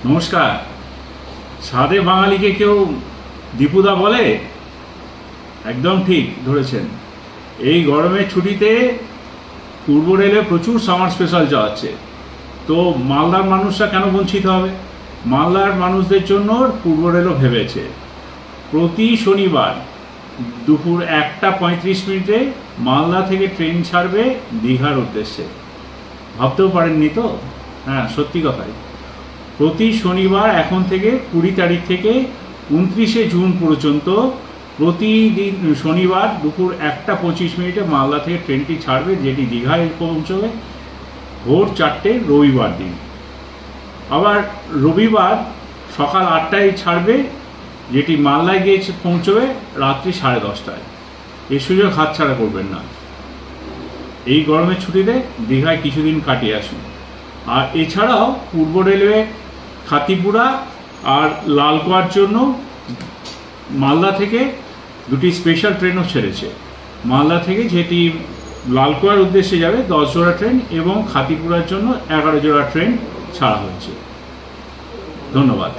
নমস্কার। সাদে বাঙালিকে কেউ দীপুদা বলে? একদম ঠিক ধরেছেন। এই গরমের ছুটিতে পূর্ব রেলে প্রচুর সামার স্পেশাল চালাচ্ছে, তো মালদার মানুষরা কেন বঞ্চিত হবে? মালদার মানুষদের জন্য পূর্ব রেলও ভেবেছে। প্রতি শনিবার দুপুর 1:35 মালদা থেকে ট্রেন ছাড়বে দীঘার উদ্দেশ্যে। ভাবতেও পারেননি তো? হ্যাঁ, সত্যি কথাই। প্রতি শনিবার এখন থেকে 20 তারিখ থেকে 29 জুন পর্যন্ত প্রতিদিন শনিবার দুপুর 1:25 মালদা থেকে ট্রেনটি ছাড়বে, যেটি দীঘায় পৌঁছবে ভোর 4টে রবিবার দিন। আবার রবিবার সকাল 8টায় ছাড়বে, যেটি মালদায় গিয়ে পৌঁছবে রাত্রি 10:30টায়। এই সুযোগ হাতছাড়া করবেন না। এই গরমের ছুটিতে দীঘায় কিছুদিন কাটিয়ে আসুন। আর এছাড়াও পূর্ব রেলওয়ে খাতিপুরা আর লালগোয়ার জন্য মালদা থেকে দুটি স্পেশাল ট্রেনও ছেড়েছে। মালদা থেকে যেটি লালগোয়ার উদ্দেশ্যে যাবে 10 জোড়া ট্রেন এবং খাতিপুরার জন্য 11 জোড়া ট্রেন ছাড়া হয়েছে। ধন্যবাদ।